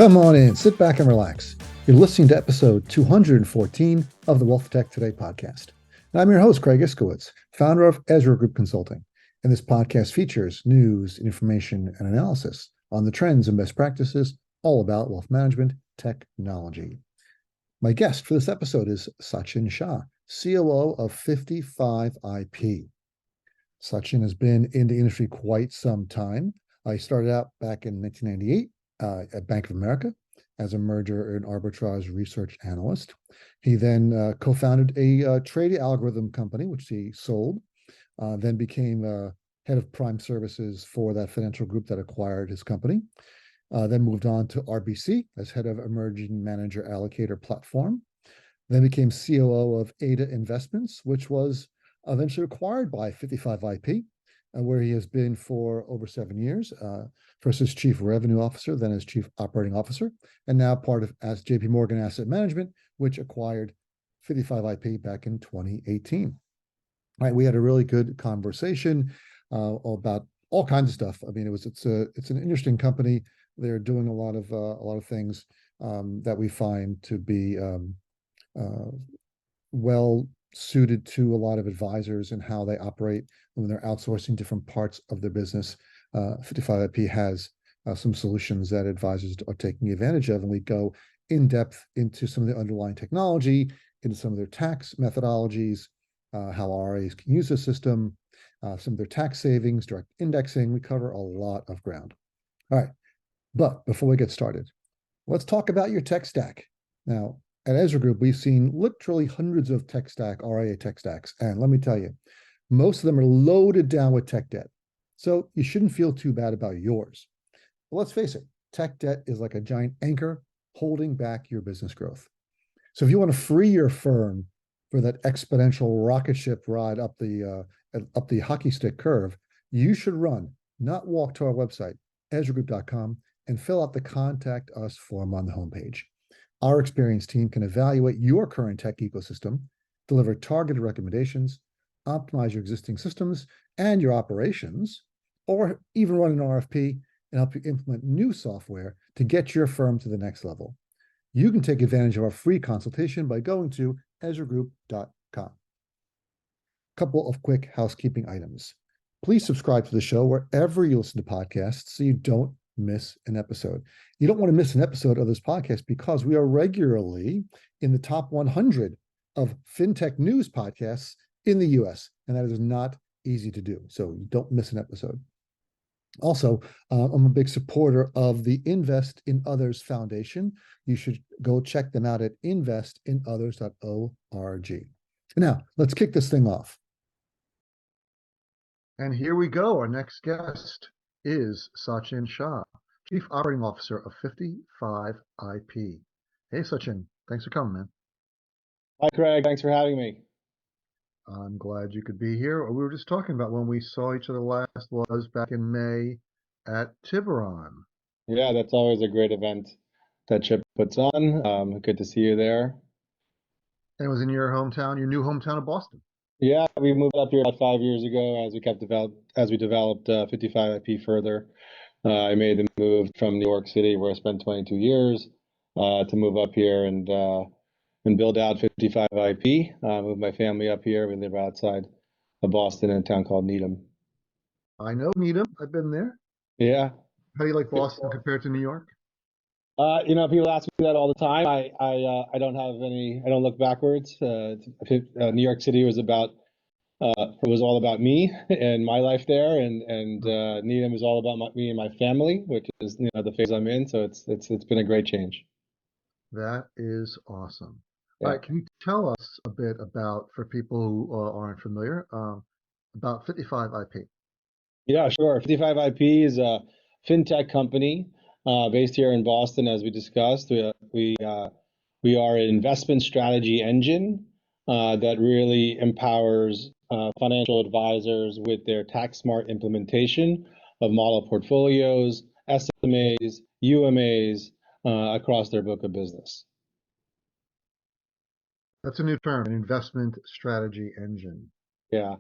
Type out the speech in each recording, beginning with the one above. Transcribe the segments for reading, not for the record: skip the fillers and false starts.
Come on in, sit back and relax. You're listening to episode 214 of the WealthTech Today podcast. And I'm your host, Craig Iskowitz, founder of Ezra Group Consulting. And this podcast features news, information, and analysis on the trends and best practices all about wealth management technology. My guest for this episode is Sachin Shah, COO of 55IP. Sachin has been in the industry quite some time. I started out back in 1998 at Bank of America as a merger and arbitrage research analyst. He then co-founded a trade algorithm company, which he sold, then became head of prime services for that financial group that acquired his company, then moved on to RBC as head of emerging manager allocator platform, then became COO of Ada Investments, which was eventually acquired by 55IP, where he has been for over 7 years, first as chief revenue officer, then as chief operating officer, and now part of JP Morgan Asset Management, which acquired 55IP back in 2018. All right, we had a really good conversation about all kinds of stuff. I mean, it's an interesting company. They're doing a lot of things that we find to be well suited to a lot of advisors and how they operate when they're outsourcing different parts of their business. 55IP has some solutions that advisors are taking advantage of, and we go in depth into some of the underlying technology, into some of their tax methodologies, how RIAs can use the system, some of their tax savings, direct indexing. We cover a lot of ground. All right, but before we get started, let's talk about your tech stack. Now, at Ezra Group, we've seen literally hundreds of RIA tech stacks. And let me tell you, most of them are loaded down with tech debt. So you shouldn't feel too bad about yours. But let's face it, tech debt is like a giant anchor holding back your business growth. So if you want to free your firm for that exponential rocket ship ride up the hockey stick curve, you should run, not walk, to our website, ezragroup.com, and fill out the Contact Us form on the homepage. Our experienced team can evaluate your current tech ecosystem, deliver targeted recommendations, optimize your existing systems and your operations, or even run an RFP and help you implement new software to get your firm to the next level. You can take advantage of our free consultation by going to ezragroup.com. Couple of quick housekeeping items. Please subscribe to the show wherever you listen to podcasts so you don't miss an episode. You don't want to miss an episode of this podcast because we are regularly in the top 100 of fintech news podcasts in the US, and that is not easy to do. So you don't miss an episode. Also, I'm a big supporter of the Invest in Others Foundation. You should go check them out at investinothers.org. Now, let's kick this thing off. And here we go. Our next guest is Sachin Shah, Chief Operating Officer of 55IP. Hey, Sachin, thanks for coming, man. Hi, Craig. Thanks for having me. I'm glad you could be here. We were just talking about when we saw each other last was back in May at Tiburon. Yeah, that's always a great event that Chip puts on. Good to see you there. And it was in your hometown, your new hometown of Boston. Yeah, we moved up here about 5 years ago as we developed 55IP further. I made the move from New York City, where I spent 22 years, to move up here and build out 55IP. Moved my family up here. We live outside of Boston in a town called Needham. I know Needham. I've been there. Yeah. How do you like Boston compared to New York? People ask me that all the time. I don't look backwards. New York City was all about me and my life there, and Needham is all about me and my family, which is the phase I'm in. So it's been a great change. That is awesome. Yeah. All right, can you tell us a bit about, for people who aren't familiar, about 55IP? Yeah, sure. 55IP is a fintech company based here in Boston, as we discussed. We are an investment strategy engine that really empowers financial advisors with their tax smart implementation of model portfolios, SMAs, UMAs across their book of business. That's a new term, an investment strategy engine. Yeah.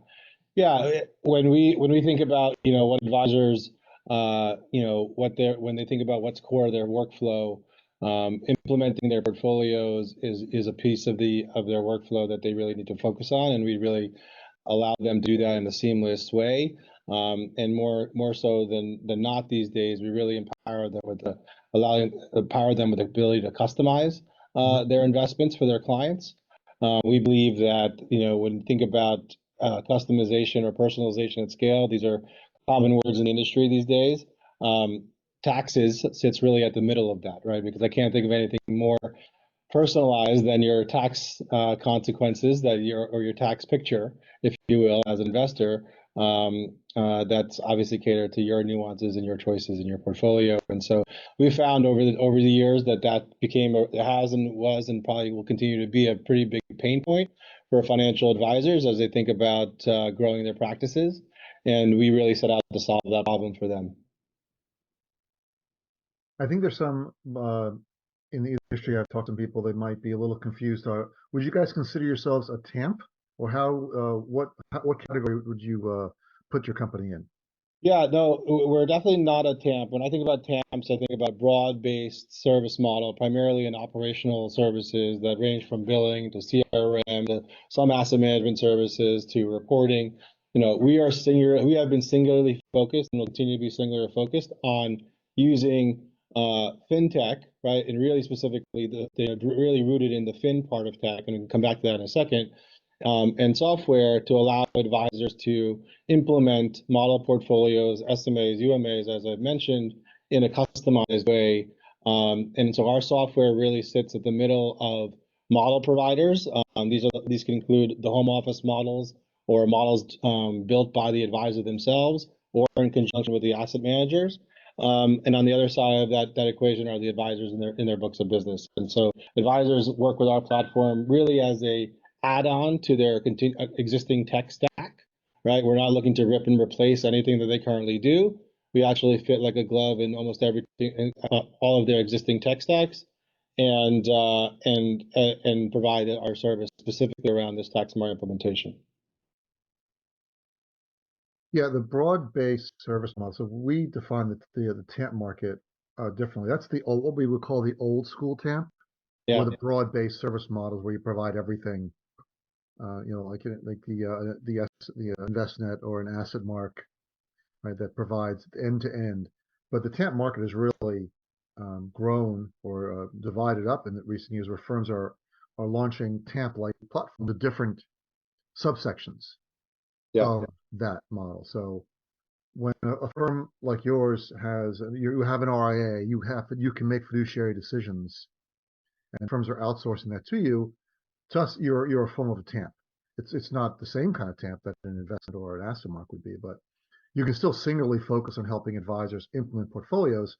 When we think about what advisors when they think about what's core of their workflow, Implementing their portfolios is a piece of their workflow that they really need to focus on, and we really allow them to do that in a seamless way. And more so than not these days, we really empower them with the ability to customize their investments for their clients. We believe that when you think about customization or personalization at scale, these are common words in the industry these days. Taxes sits really at the middle of that, right? Because I can't think of anything more personalized than your tax consequences or your tax picture, if you will, as an investor. That's obviously catered to your nuances and your choices in your portfolio. And so we found over the years that has and was and probably will continue to be a pretty big pain point for financial advisors as they think about growing their practices. And we really set out to solve that problem for them. I think there's some in the industry. I've talked to people, they might be a little confused. Would you guys consider yourselves a TAMP, or what category would you put your company in? Yeah, no, we're definitely not a TAMP. When I think about TAMPs, I think about broad-based service model, primarily in operational services that range from billing to CRM to some asset management services to reporting. We have been singularly focused and will continue to be singularly focused on using fintech, right? And really specifically, they're really rooted in the fin part of tech, and we can come back to that in a second. And software to allow advisors to implement model portfolios, SMAs, UMAs, as I've mentioned, in a customized way. And so our software really sits at the middle of model providers. These can include the home office models or models built by the advisor themselves or in conjunction with the asset managers. And on the other side of that equation are the advisors in their books of business. And so advisors work with our platform really as a add-on to their existing tech stack, right? We're not looking to rip and replace anything that they currently do. We actually fit like a glove in almost everything, all of their existing tech stacks, and provide our service specifically around this tax smart implementation. Yeah, the broad-based service model. So we define the TAMP market differently. That's what we would call the old school TAMP, or the broad-based service models where you provide everything. Like the InvestNet or an AssetMark, right? That provides end to end. But the TAMP market has really grown or divided up in the recent years, where firms are launching TAMP-like platforms to different subsections of that model. So when a firm like yours you have an RIA, you can make fiduciary decisions, and firms are outsourcing that to you. To us, you're a form of a TAMP. It's not the same kind of TAMP that an investment or an AssetMark would be, but you can still singularly focus on helping advisors implement portfolios.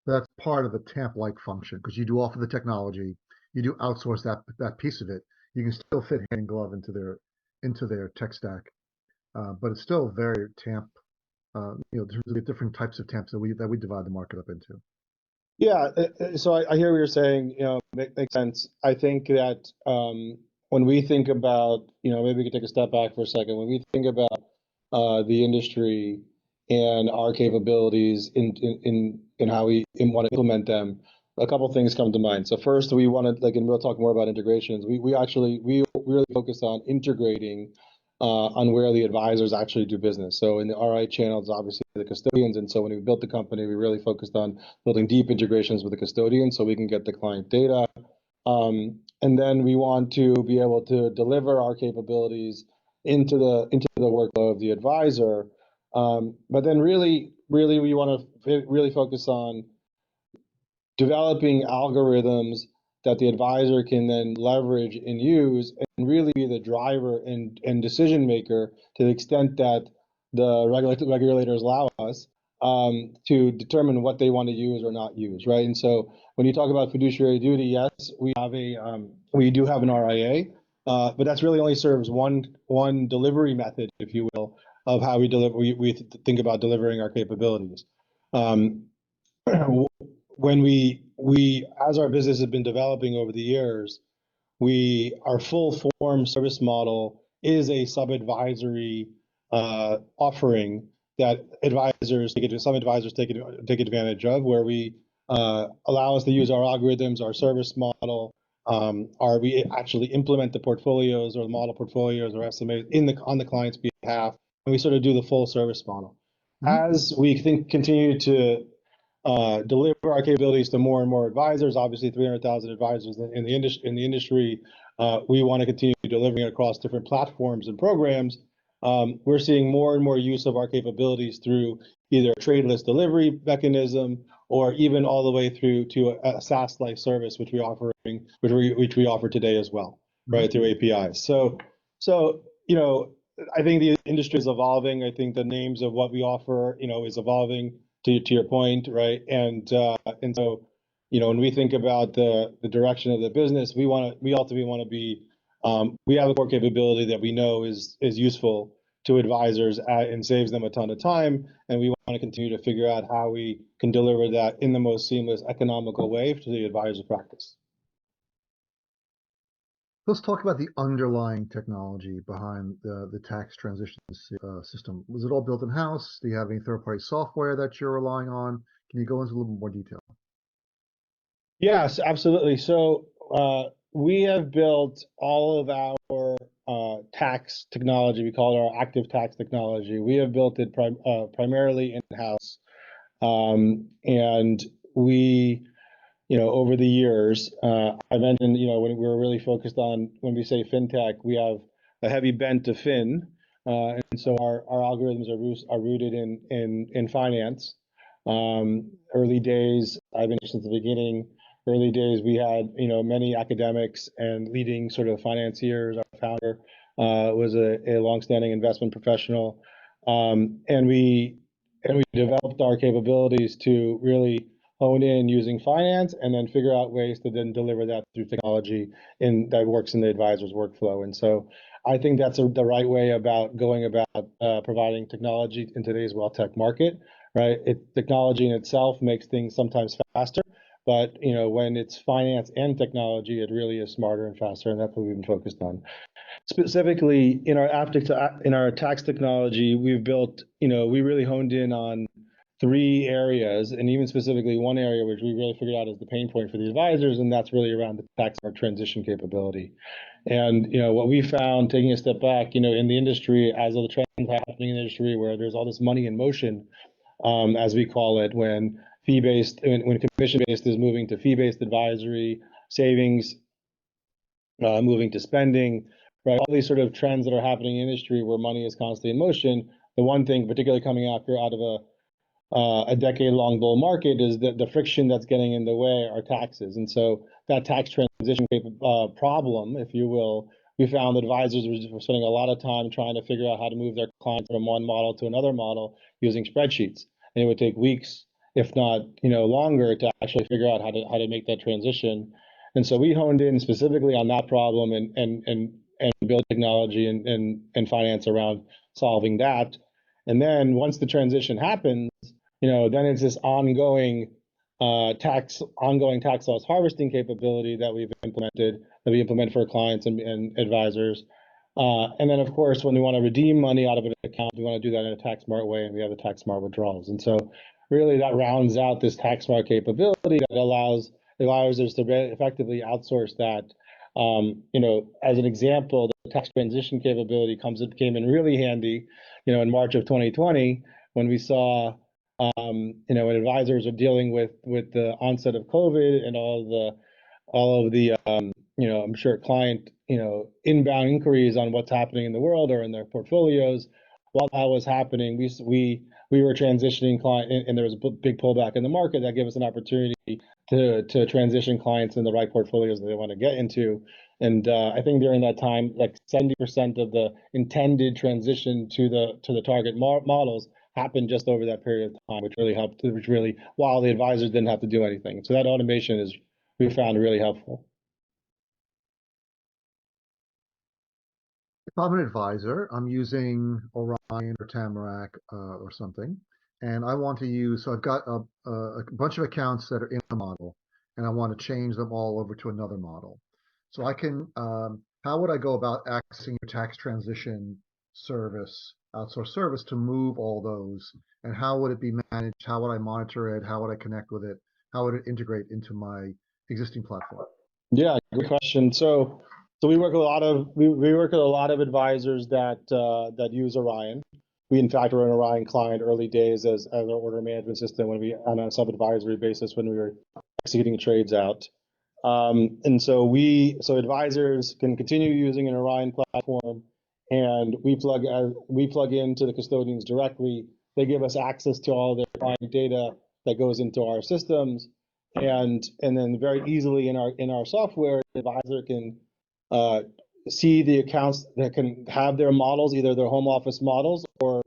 That's part of the TAMP-like function because you do offer the technology, you do outsource that piece of it. You can still fit hand in glove into their tech stack, but it's still very TAMP. There's different types of TAMPs that we divide the market up into. Yeah, so I hear what you're saying. Makes sense. I think that when we think about, maybe we could take a step back for a second. When we think about the industry and our capabilities in how we want to implement them, a couple of things come to mind. So first, we want to, and we'll talk more about integrations. We really focus on integrating on where the advisors actually do business. So in the RI channels, obviously the custodians. And so when we built the company, we really focused on building deep integrations with the custodians so we can get the client data. And then we want to be able to deliver our capabilities into the workflow of the advisor. But then really we want to really focus on developing algorithms that the advisor can then leverage and use and really be the driver and decision maker to the extent that the regulators allow us to determine what they want to use or not use, right? And so when you talk about fiduciary duty, yes, we do have an RIA, but that's really only serves one delivery method, if you will, of how we deliver. We think about delivering our capabilities. When as our business has been developing over the years, our full form service model is a sub-advisory offering that some advisors take advantage of, where we allow us to use our algorithms, our service model, or we actually implement the portfolios or the model portfolios or estimate on the client's behalf, and we sort of do the full service model. Mhm. As we continue to deliver our capabilities to more and more advisors, obviously 300,000 advisors in the industry, we want to continue delivering it across different platforms and programs. We're seeing more and more use of our capabilities through either a trade list delivery mechanism or even all the way through to a SaaS-like service, which we offer today as well, Mhm. right, through APIs. So I think the industry is evolving. I think the names of what we offer, is evolving to your point, right? And so, when we think about the direction of the business, we ultimately want to be, we have a core capability that we know is useful to advisors and saves them a ton of time, and we want to continue to figure out how we can deliver that in the most seamless, economical way to the advisor practice. Let's talk about the underlying technology behind the tax transition system. Was it all built in-house? Do you have any third-party software that you're relying on? Can you go into a little more detail? Yes, absolutely. So we have built all of our tax technology. We call it our active tax technology. We have built it primarily in-house, and we, over the years, I mentioned, when we're really focused on, when we say fintech, we have a heavy bent to fin, and so our algorithms are rooted in finance. Early days, I've been since the beginning. Early days, we had many academics and leading sort of financiers. Our founder was a longstanding investment professional, and we developed our capabilities to really hone in using finance and then figure out ways to then deliver that through technology that works in the advisor's workflow. And so I think that's the right way about going about providing technology in today's wealth tech market, right? Technology in itself makes things sometimes faster, but when it's finance and technology, it really is smarter and faster, and that's what we've been focused on. Specifically, in our tax technology, we've built, we really honed in on three areas, and even specifically one area which we really figured out is the pain point for the advisors, and that's really around the tax transition capability. And what we found, taking a step back, in the industry, as all the trends are happening in the industry, where there's all this money in motion, as we call it, when when commission-based is moving to fee-based advisory, savings moving to spending, right? All these sort of trends that are happening in the industry where money is constantly in motion. The one thing, particularly coming out of a decade-long bull market, is that the friction that's getting in the way are taxes. And so that tax transition problem, if you will, we found that advisors were spending a lot of time trying to figure out how to move their clients from one model to another model using spreadsheets. And it would take weeks, if not longer, to actually figure out how to make that transition. And so we honed in specifically on that problem and build technology and finance around solving that. And then once the transition happens, then it's this ongoing tax loss harvesting capability that we implement for clients and advisors. And then, of course, when we want to redeem money out of an account, we want to do that in a tax smart way, and we have the tax smart withdrawals. And so, really, that rounds out this tax smart capability that allows us to effectively outsource that. As an example, the tax transition capability came in really handy, in March of 2020 when we saw when advisors are dealing with the onset of COVID and all of the I'm sure client inbound inquiries on what's happening in the world or in their portfolios. While that was happening, we were transitioning client, and there was a big pullback in the market that gave us an opportunity to transition clients in the right portfolios that they want to get into. And I think during that time, like 70% of the intended transition to the target models happened just over that period of time, which really helped, while the advisors didn't have to do anything. So that automation we found really helpful. If I'm an advisor, I'm using Orion or Tamarack or something, and I want to use, so I've got a bunch of accounts that are in a model, and I want to change them all over to another model. So how would I go about accessing your tax transition service, outsource service, to move all those? And how would it be managed? How would I monitor it? How would I connect with it? how would it integrate into my existing platform? Yeah, great question. So we work with a lot of we work with a lot of advisors that use Orion. We in fact were an Orion client early days as our order management system when we on a sub-advisory basis when we were executing trades out. And so advisors can continue using an Orion platform, and we plug into the custodians directly. They give us access to all their client data that goes into our systems, and then very easily in our software, the advisor can uh, see the accounts that can have their models, either their home office models or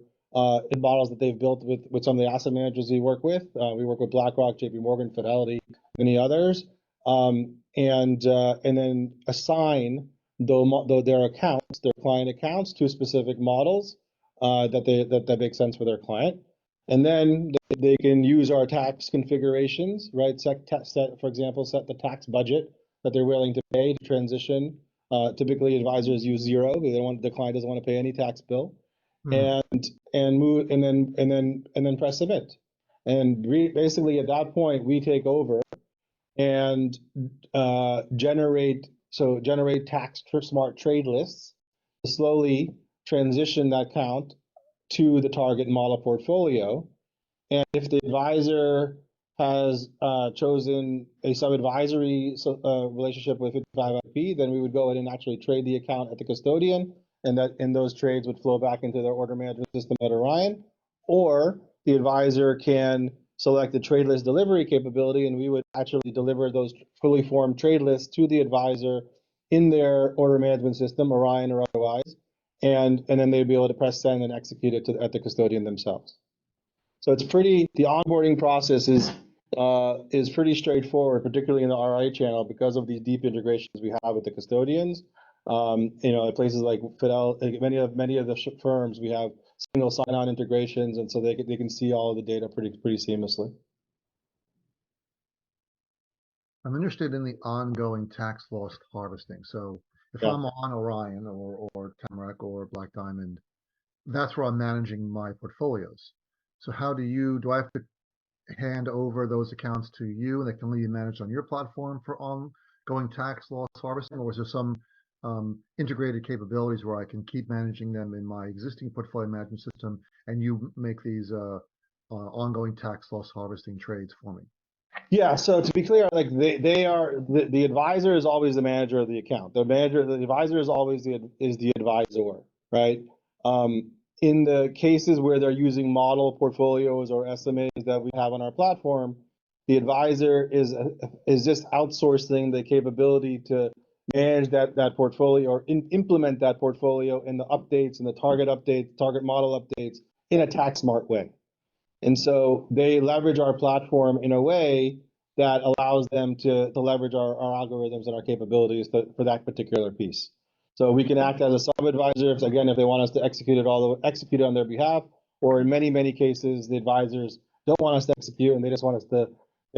models that they've built with some of the asset managers we work with. We work with BlackRock, JP Morgan, Fidelity, many others, and then assign their accounts, their client accounts, to specific models that make sense for their client. And then they can use our tax configurations, right? For example, set the tax budget that they're willing to pay to transition. Typically, advisors use zero. The client doesn't want to pay any tax bill, Hmm. and move, and then press submit. And basically, at that point, we take over and generate tax smart trade lists to slowly transition that account to the target model portfolio. And if the advisor has chosen a sub-advisory relationship with 55IP, then we would go in and actually trade the account at the custodian, and those trades would flow back into their order management system at Orion. Or the advisor can select the trade list delivery capability, and we would actually deliver those fully formed trade lists to the advisor in their order management system, Orion or otherwise, and then they'd be able to press send and execute it at the custodian themselves. So the onboarding process is pretty straightforward, particularly in the RIA channel, because of these deep integrations we have with the custodians. At places like many of the firms, we have single sign-on integrations, and so they can see all of the data pretty seamlessly. I'm interested in the ongoing tax loss harvesting. So if Yeah. I'm on Orion or Tamarack or Black Diamond, that's where I'm managing my portfolios. So do I have to hand over those accounts to you and they can only be managed on your platform for ongoing tax loss harvesting, or is there some integrated capabilities where I can keep managing them in my existing portfolio management system and you make these ongoing tax loss harvesting trades for me? Yeah, so to be clear, like they are the advisor is always the manager of the account. The advisor is always the advisor, right? In the cases where they're using model portfolios or SMAs that we have on our platform, the advisor is just outsourcing the capability to manage that portfolio or implement that portfolio in the updates and the target model updates in a tax smart way. And so they leverage our platform in a way that allows them to leverage our algorithms and our capabilities for that particular piece. So we can act as a sub-advisor if they want us to execute it on their behalf, or in many cases, the advisors don't want us to execute and they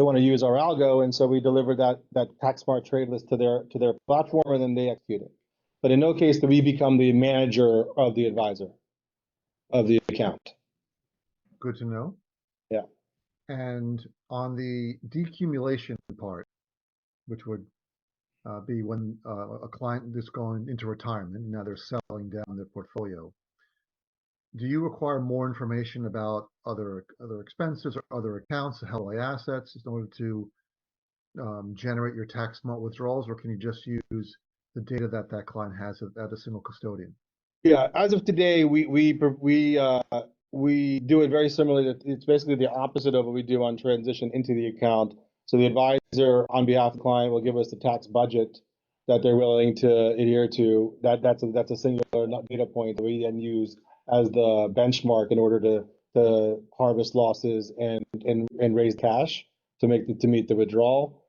want to use our algo, and so we deliver that tax smart trade list to their platform, and then they execute it. But in no case do we become the manager of the advisor of the account. Good to know. Yeah. And on the decumulation part, which would be when a client is going into retirement, now they're selling down their portfolio. Do you require more information about other expenses or other accounts, the held assets, in order to generate your tax smart withdrawals, or can you just use the data that client has at a single custodian? Yeah, as of today, we do it very similarly. It's basically the opposite of what we do on transition into the account. So the advisor, on behalf of the client, will give us the tax budget that they're willing to adhere to. That's a singular data point that we then use as the benchmark in order to harvest losses and raise cash to meet the withdrawal.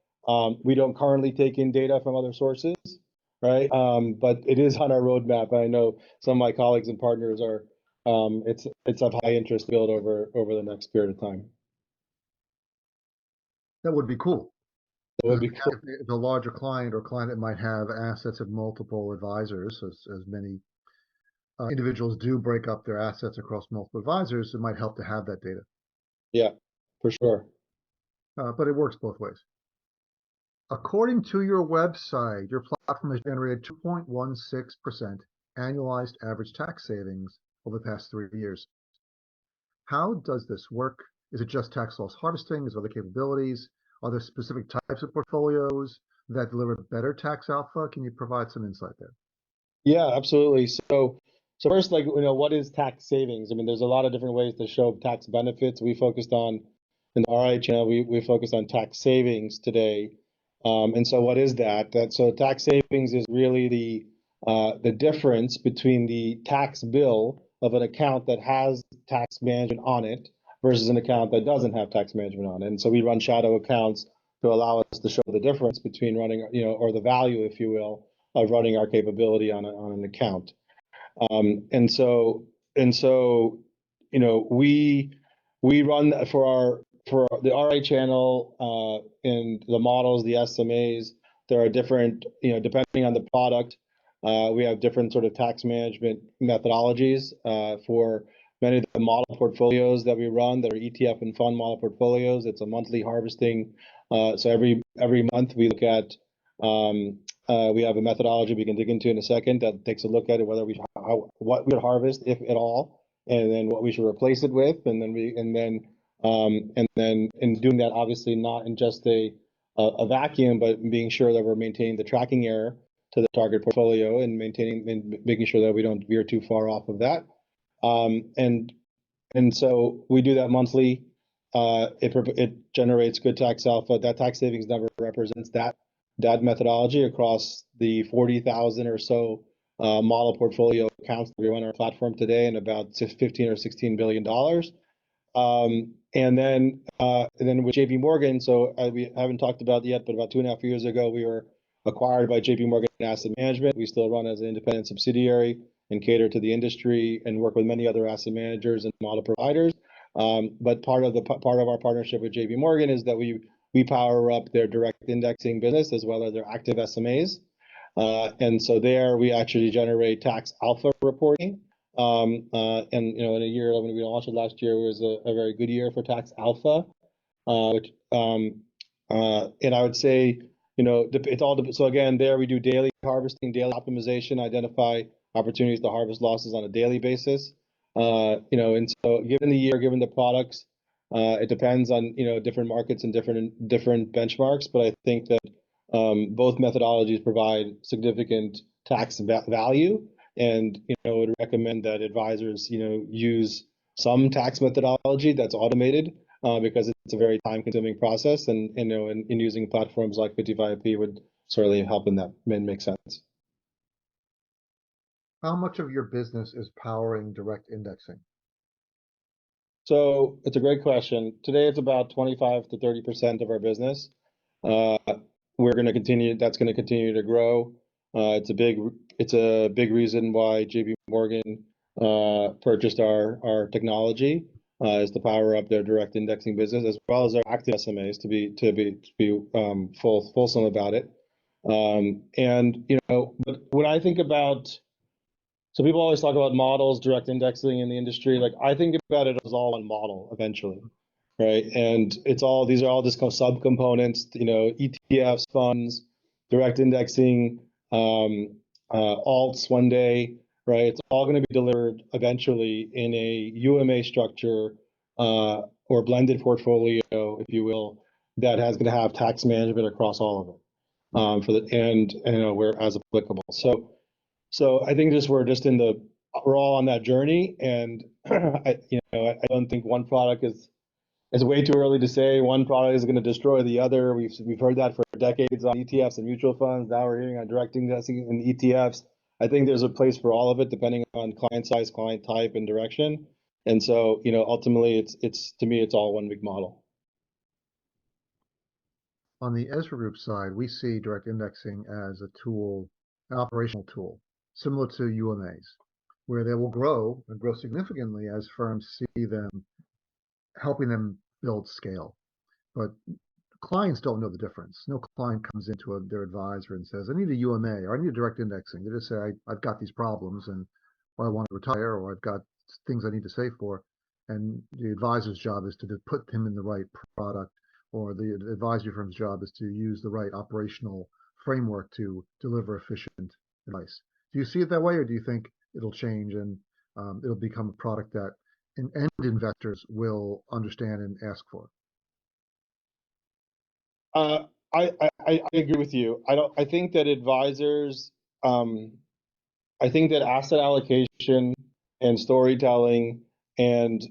We don't currently take in data from other sources, right? But it is on our roadmap. I know some of my colleagues and partners are. It's of high interest build over the next period of time. That would be cool. It would Because be cool. if a larger client or client that might have assets of multiple advisors, as many individuals do break up their assets across multiple advisors, it might help to have that data. Yeah, for sure. but it works both ways. According to your website, your platform has generated 2.16% annualized average tax savings over the past 3 years. How does this work? Is it just tax loss harvesting? Is there other capabilities? Are there specific types of portfolios that deliver better tax alpha? Can you provide some insight there? Yeah, absolutely. So first, like, what is tax savings? I mean, there's a lot of different ways to show tax benefits. We focused on in the RI channel, we focused on tax savings today. And so what is that? So tax savings is really the difference between the tax bill of an account that has tax management on it versus an account that doesn't have tax management on it. And so we run shadow accounts to allow us to show the difference between running, or the value, if you will, of running our capability on an account. And so we run for the RA channel and the models, the SMAs. There are different, depending on the product, we have different sort of tax management methodologies for many of the model portfolios that we run that are ETF and fund model portfolios. It's a monthly harvesting. So every month we look at we have a methodology we can dig into in a second that takes a look at it, what we would harvest, if at all, and then what we should replace it with, and then in doing that, obviously not in just a vacuum, but being sure that we're maintaining the tracking error to the target portfolio and making sure that we don't veer too far off of that. And so we do that monthly. It generates good tax alpha. That tax savings number represents that methodology across the 40,000 or so model portfolio accounts that we run on our platform today, and about 15 or 16 billion dollars. And then with JP Morgan, so we haven't talked about it yet, but about 2.5 years ago, we were acquired by JP Morgan Asset Management. We still run as an independent subsidiary and cater to the industry and work with many other asset managers and model providers. But part of our partnership with JP Morgan is that we power up their direct indexing business as well as their active SMAs. And so there we actually generate tax alpha reporting. And in a year when we launched it last year, it was a very good year for tax alpha. And I would say, it's all. So again, there we do daily harvesting, daily optimization, identify opportunities to harvest losses on a daily basis. And so given the year, given the products, it depends on different markets and different benchmarks. But I think that both methodologies provide significant tax value, and would recommend that advisors use some tax methodology that's automated because it's a very time-consuming process, and in using platforms like 55p would certainly help in that and make sense. How much of your business is powering direct indexing? So it's a great question. Today, it's about 25 to 30% of our business. We're going to continue. That's going to continue to grow. It's a big reason why JP Morgan purchased our technology, is to power up their direct indexing business as well as their active SMAs to be fulsome about it. But when I think about, so people always talk about models, direct indexing in the industry. Like, I think about it as all one model eventually, right? And these are all just subcomponents, ETFs, funds, direct indexing, alts one day, right? It's all going to be delivered eventually in a UMA structure or blended portfolio, if you will, that has going to have tax management across all of it where as applicable. So I think we're all on that journey, and I don't think one product is. It's way too early to say one product is going to destroy the other. We've heard that for decades on ETFs and mutual funds. Now we're hearing on direct indexing and ETFs. I think there's a place for all of it, depending on client size, client type, and direction. And so, ultimately, to me, it's all one big model. On the Ezra Group side, we see direct indexing as a tool, an operational tool, similar to UMAs, where they will grow and grow significantly as firms see them helping them build scale. But clients don't know the difference. No client comes into their advisor and says, I need a UMA or I need a direct indexing. They just say, I've got these problems and or I want to retire or I've got things I need to save for. And the advisor's job is to put him in the right product or the advisory firm's job is to use the right operational framework to deliver efficient advice. Do you see it that way, or do you think it'll change and it'll become a product that end investors will understand and ask for? Uh, I agree with you. I don't. I think that advisors. I think that asset allocation and storytelling and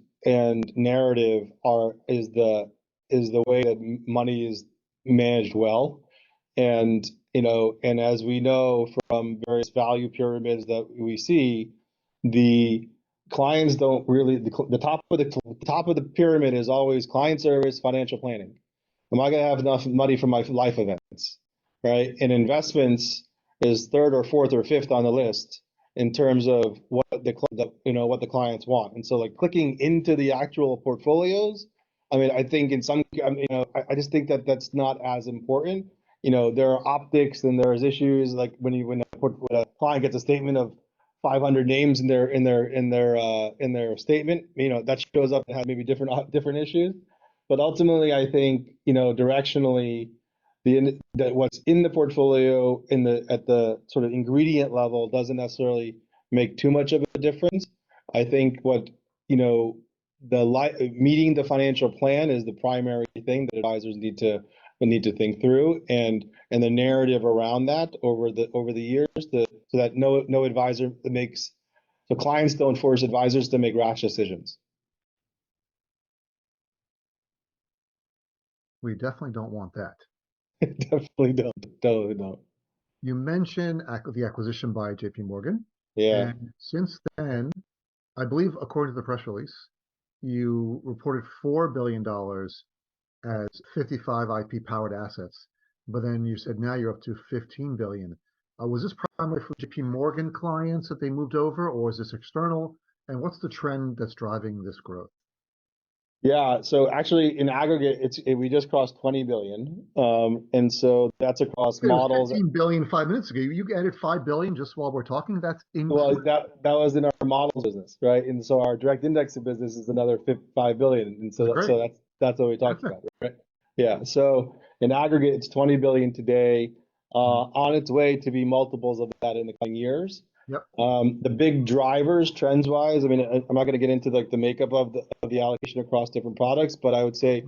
narrative is the way that money is managed well. And and as we know from various value pyramids that we see, the clients don't really the top of the pyramid is always client service, financial planning. Am I going to have enough money for my life events, right? And investments is third or fourth or fifth on the list in terms of what what the clients want. And so like clicking into the actual portfolios, I mean, I think in some, I just think that that's not as important. There are optics and there's issues like when a client gets a statement of 500 names in their statement, that shows up and has maybe different issues. But ultimately, I think directionally, that what's in the portfolio at the sort of ingredient level doesn't necessarily make too much of a difference. I think what meeting the financial plan is the primary thing that advisors need to think through, and the narrative around that over the years, so that no advisor makes so clients don't force advisors to make rash decisions. We definitely don't want that. Definitely don't. Totally don't. You mentioned the acquisition by JP Morgan, Yeah. and since then, I believe, according to the press release, you reported $4 billion as 55 IP powered assets, but then you said now you're up to 15 billion. Was this primarily for JP Morgan clients that they moved over, or is this external? And what's the trend that's driving this growth? Yeah, so actually in aggregate, we just crossed 20 billion. And so that's across It was models. 15 billion 5 minutes ago. You added 5 billion just while we're talking. That's Well, incredible. that was in our models business, right? And so our direct indexing business is another 5 billion. And That's great. that's what we talked Perfect. about, right? Yeah. So in aggregate, it's 20 billion today, on its way to be multiples of that in the coming years. Yep. The big drivers, trends wise, I mean, I'm not going to get into like the makeup of the allocation across different products, but I would say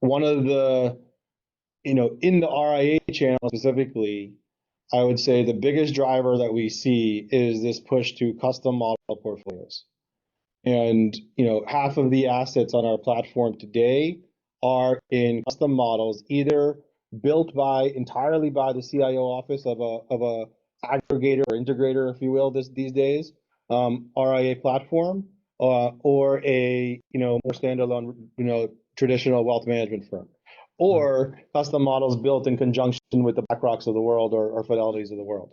one of the, in the RIA channel specifically, I would say the biggest driver that we see is this push to custom model portfolios. And, half of the assets on our platform today are in custom models, either built entirely by the CIO office of a aggregator or integrator, if you will, these days, RIA platform, or a, more standalone, traditional wealth management firm, or custom models built in conjunction with the BlackRocks of the world or Fidelities of the world.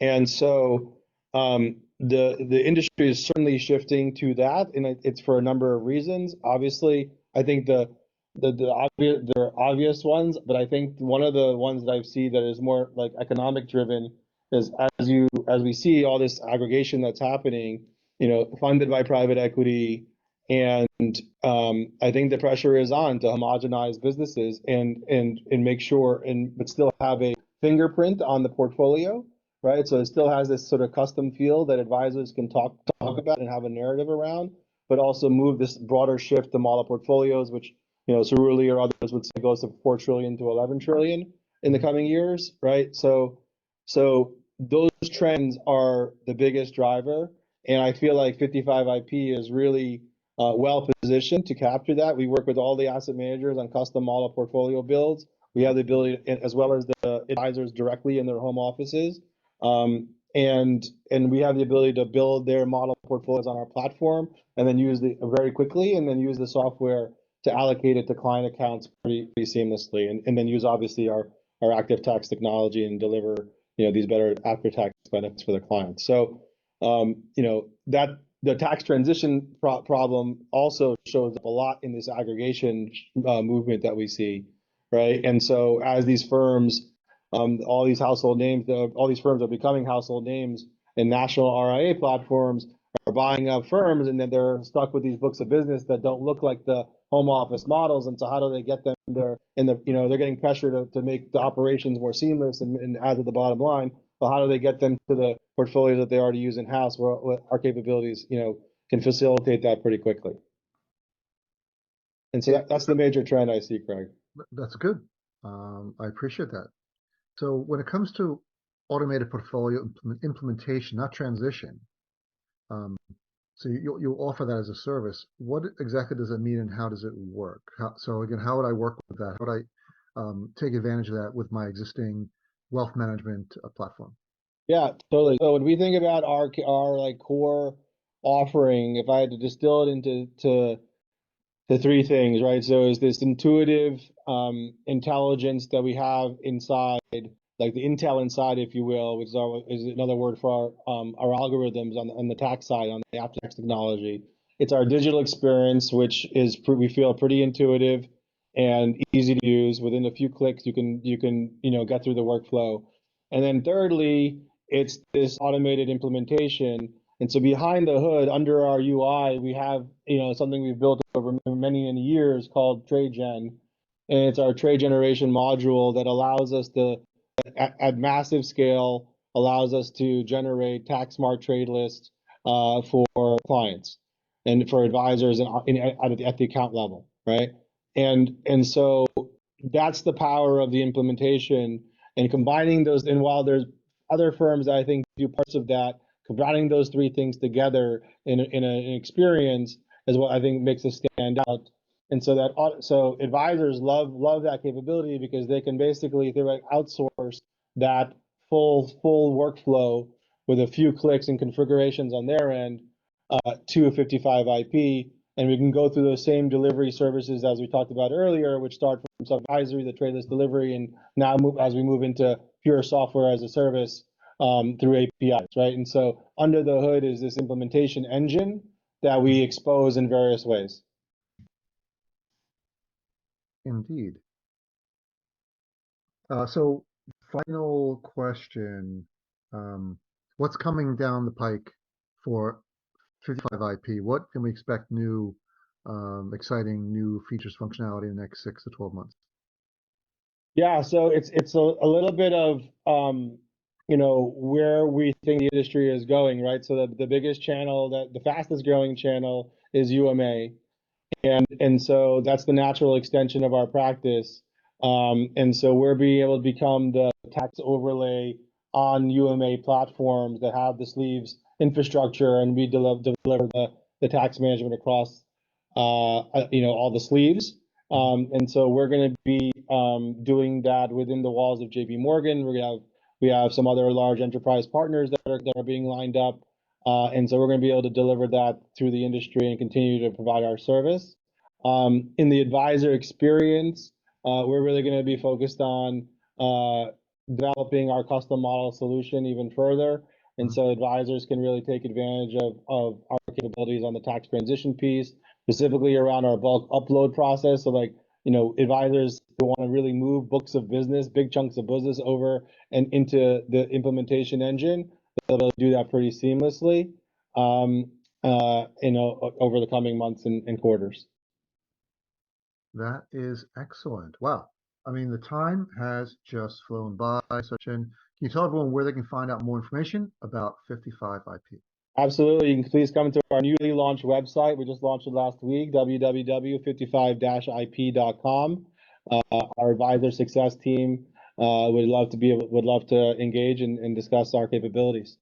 And so the industry is certainly shifting to that, and it's for a number of reasons. Obviously, I think there are obvious ones, but I think one of the ones that I see that is more like economic driven is as we see all this aggregation that's happening, funded by private equity, and I think the pressure is on to homogenize businesses and make sure but still have a fingerprint on the portfolio, right? So it still has this sort of custom feel that advisors can talk about and have a narrative around, but also move this broader shift to model portfolios, which Cerulli or others would say goes to 4 trillion to 11 trillion in the coming years, right? So those trends are the biggest driver, and I feel like 55 IP is really well positioned to capture that. We work with all the asset managers on custom model portfolio builds. We have the ability, as well as the advisors directly in their home offices, and we have the ability to build their model portfolios on our platform, and then very quickly, and then use the software to allocate it to client accounts pretty seamlessly, and then use obviously our active tax technology and deliver these better after tax benefits for the clients. So that the tax transition problem also shows up a lot in this aggregation movement that we see, right? And so as these firms, all these household names, all these firms are becoming household names, and national RIA platforms are buying up firms, and then they're stuck with these books of business that don't look like the home office models. And so how do they get them there in the, they're getting pressure to make the operations more seamless and add to the bottom line. Well, how do they get them to the portfolios that they already use in house where our capabilities, can facilitate that pretty quickly. And so that's the major trend I see, Craig. That's good. I appreciate that. So when it comes to automated portfolio implementation, not transition, so you'll offer that as a service. What exactly does it mean, and how does it work? So again, how would I work with that? How would I take advantage of that with my existing wealth management platform? Yeah, totally. So when we think about our like core offering, if I had to distill it into the three things, right? So is this intuitive intelligence that we have inside, like the intel inside, if you will, which is another word for our algorithms on the tax side, on the after-tax technology. It's our digital experience, which is we feel pretty intuitive and easy to use. Within a few clicks, you can get through the workflow. And then thirdly, it's this automated implementation. And so behind the hood, under our UI, we have something we've built over many, many years called Trade Gen. And it's our trade generation module that allows us to, at massive scale, allows us to generate tax smart trade lists for clients and for advisors at the account level, right? And so that's the power of the implementation and combining those. And while there's other firms that I think do parts of that, combining those three things together in an experience is what I think makes us stand out. And so advisors love that capability because they can basically outsource that full workflow with a few clicks and configurations on their end to a 55 IP, and we can go through those same delivery services as we talked about earlier, which start from sub-advisory, the trade list delivery, and now as we move into pure software as a service through APIs, right? And so under the hood is this implementation engine that we expose in various ways. Indeed. So final question, what's coming down the pike for 55 IP? What can we expect new, exciting new features, functionality in the next 6 to 12 months? Yeah, so it's a little bit of where we think the industry is going, right? So the biggest channel, the fastest growing channel is UMA, and so that's the natural extension of our practice. And so we're being able to become the tax overlay on UMA platforms that have the sleeves infrastructure, and we deliver the tax management across all the sleeves. And so we're going to be doing that within the walls of JP Morgan. We have some other large enterprise partners that are being lined up. And so we're going to be able to deliver that through the industry and continue to provide our service. In the advisor experience, we're really going to be focused on developing our custom model solution even further. And so advisors can really take advantage of our capabilities on the tax transition piece, specifically around our bulk upload process. So advisors who want to really move books of business, big chunks of business over and into the implementation engine, they'll do that pretty seamlessly, over the coming months and quarters. That is excellent. Wow. I mean, the time has just flown by, Sachin. Can you tell everyone where they can find out more information about 55 IP? Absolutely. You can please come to our newly launched website. We just launched it last week, www.55-ip.com. Our advisor success team would love to engage and discuss our capabilities.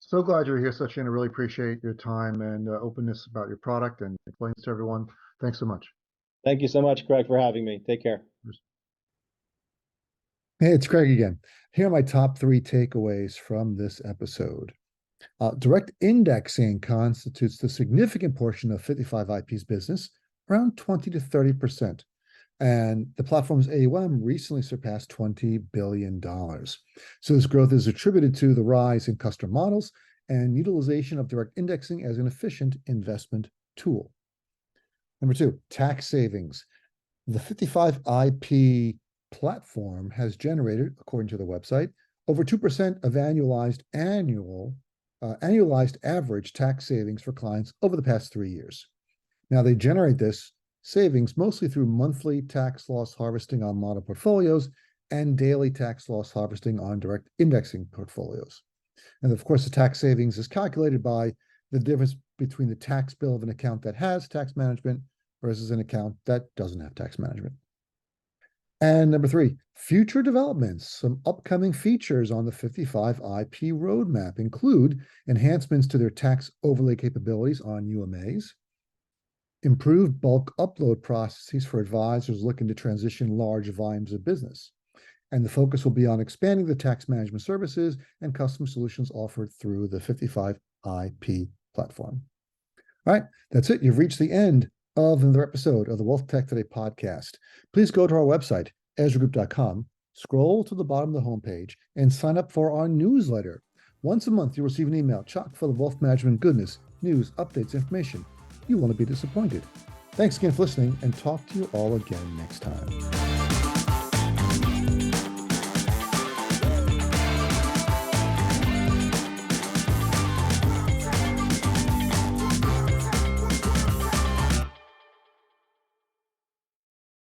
So glad you're here, Sachin. I really appreciate your time and openness about your product and explains to everyone. Thanks so much. Thank you so much, Craig, for having me. Take care. Hey, it's Craig again. Here are my top 3 takeaways from this episode. Direct indexing constitutes the significant portion of 55 IP's business, around 20 to 30%. And the platform's AUM recently surpassed $20 billion. So this growth is attributed to the rise in custom models and utilization of direct indexing as an efficient investment tool. Number 2, tax savings. The 55 IP platform has generated, according to the website, over 2% of annualized average tax savings for clients over the past 3 years. Now, they generate this savings mostly through monthly tax loss harvesting on model portfolios and daily tax loss harvesting on direct indexing portfolios. And of course, the tax savings is calculated by the difference between the tax bill of an account that has tax management versus an account that doesn't have tax management. And number three, future developments. Some upcoming features on the 55IP roadmap include enhancements to their tax overlay capabilities on UMAs, improved bulk upload processes for advisors looking to transition large volumes of business. And the focus will be on expanding the tax management services and custom solutions offered through the 55IP platform. All right, that's it. You've reached the end of another episode of the WealthTech Today podcast. Please go to our website, EzraGroup.com, scroll to the bottom of the homepage, and sign up for our newsletter. Once a month, you'll receive an email chock full of wealth management goodness, news, updates, information. You won't be disappointed. Thanks again for listening, and talk to you all again next time.